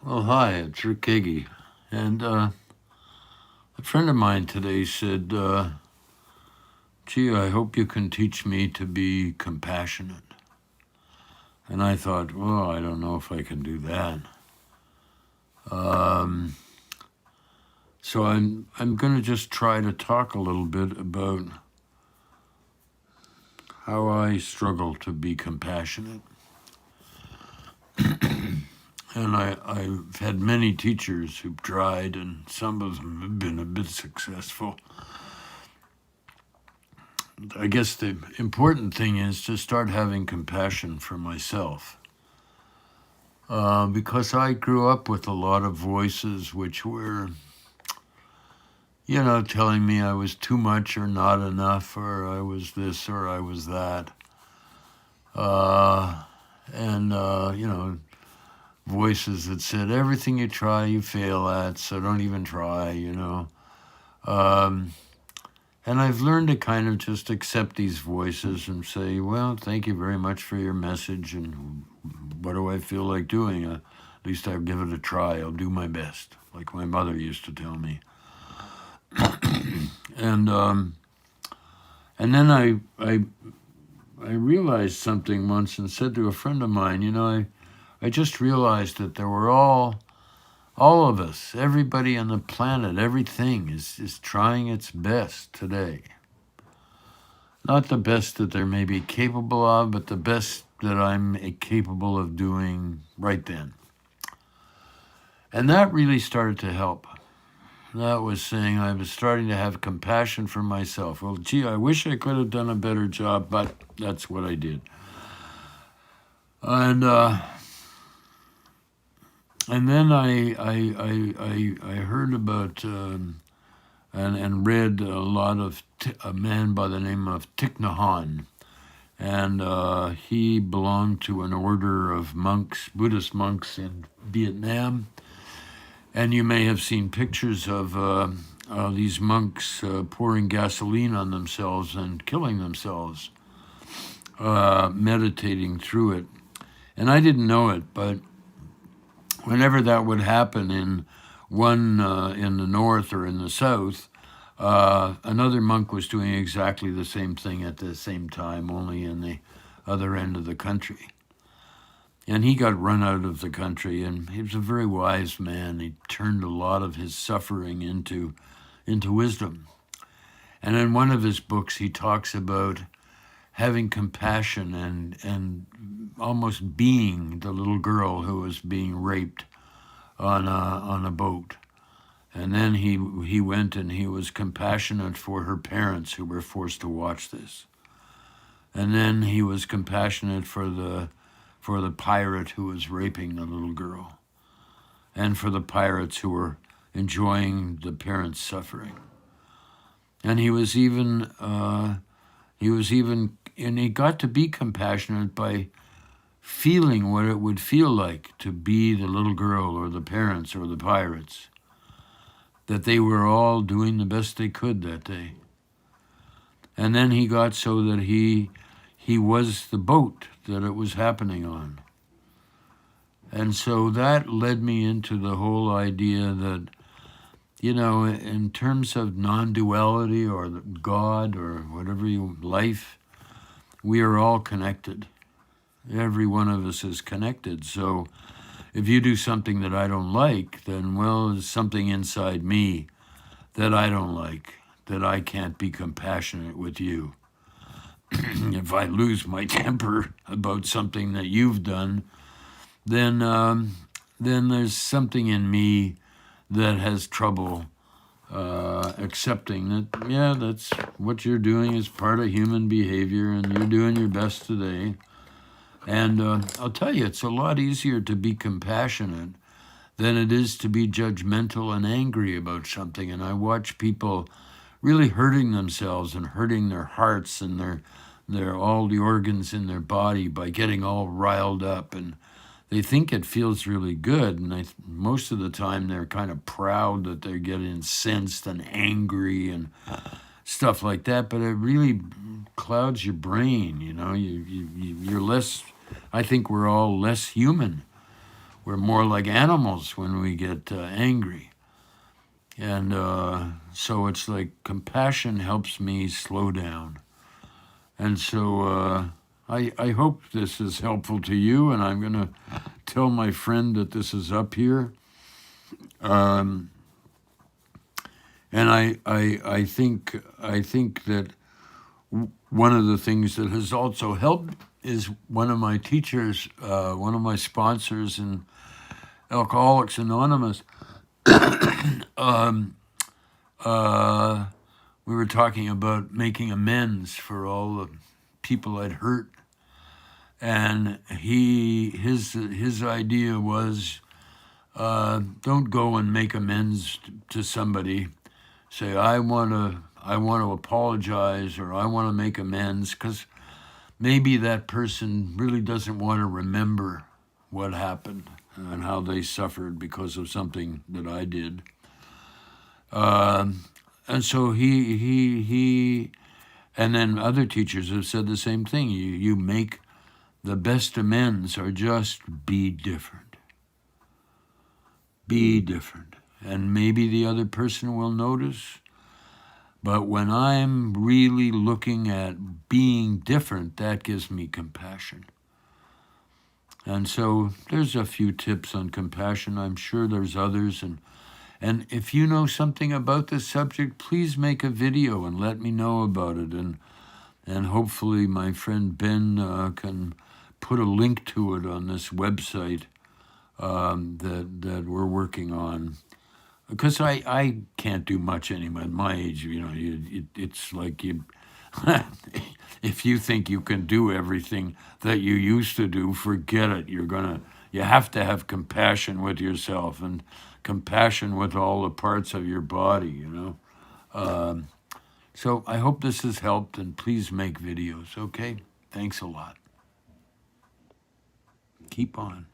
Well, hi, it's Rick Kagi. And a friend of mine today said, gee, I hope you can teach me to be compassionate. And I thought, well, I don't know if I can do that. Um, so I'm going to just try to talk a little bit about how I struggle to be compassionate. And I've had many teachers who've tried, and some of them have been a bit successful. I guess the important thing is to start having compassion for myself. Because I grew up with a lot of voices which were, telling me I was too much or not enough, or I was this or I was that. And voices that said, everything you try, you fail at, so don't even try. Um, And I've learned to kind of just accept these voices and say, well, thank you very much for your message, and what do I feel like doing? At least I'll give it a try. I'll do my best, like my mother used to tell me. and and then I realized something once and said to a friend of mine, I just realized that there were all of us, everybody on the planet, everything is trying its best today. Not the best that they're maybe capable of, but the best that I'm capable of doing right then. And that really started to help. That was saying I was starting to have compassion for myself. Well, gee, I wish I could have done a better job, but that's what I did. And then I heard about and read a lot of a man by the name of Thich Nhat Hanh. And he belonged to an order of monks, Buddhist monks in Vietnam. And you may have seen pictures of these monks pouring gasoline on themselves and killing themselves, meditating through it. And I didn't know it, but whenever that would happen in one in the north or in the south, another monk was doing exactly the same thing at the same time, only in the other end of the country. And he got run out of the country, and he was a very wise man. He turned a lot of his suffering into wisdom. And in one of his books, he talks about having compassion and almost being the little girl who was being raped on a boat. And then he went and he was compassionate for her parents who were forced to watch this. And then he was compassionate for the pirate who was raping the little girl, and for the pirates who were enjoying the parents' suffering. And he got to be compassionate by feeling what it would feel like to be the little girl or the parents or the pirates, that they were all doing the best they could that day. And then he got so that he was the boat that it was happening on. And so that led me into the whole idea that, in terms of non-duality or God or whatever life, we are all connected. Every one of us is connected. So if you do something that I don't like, then, well, there's something inside me that I don't like, that I can't be compassionate with you. If I lose my temper about something that you've done, then there's something in me that has trouble accepting that, yeah, that's what you're doing is part of human behavior, and you're doing your best today. And I'll tell you, it's a lot easier to be compassionate than it is to be judgmental and angry about something. And I watch people really hurting themselves and hurting their hearts and their all the organs in their body by getting all riled up, and they think it feels really good, and most of the time they're kind of proud that they get incensed and angry and stuff like that, but it really clouds your brain. You're less, I think we're all less human we're more like animals when we get angry. And so it's like compassion helps me slow down. And so I hope this is helpful to you, and I'm going to tell my friend that this is up here. And I think that one of the things that has also helped is one of my teachers, one of my sponsors in Alcoholics Anonymous. We were talking about making amends for all the people I'd hurt, and his idea was, don't go and make amends to somebody. Say, I want to apologize, or I want to make amends, because maybe that person really doesn't want to remember what happened and how they suffered because of something that I did. And so he, and then other teachers have said the same thing. You make the best amends, or just be different. Be different. And maybe the other person will notice. But when I'm really looking at being different, that gives me compassion. And so there's a few tips on compassion. I'm sure there's others. And if you know something about this subject, please make a video and let me know about it. And hopefully my friend Ben can put a link to it on this website that we're working on. Because I can't do much anymore at my age. It's like you, if you think you can do everything that you used to do, forget it. You have to have compassion with yourself and compassion with all the parts of your body, So I hope this has helped, and please make videos, okay? Thanks a lot. Keep on.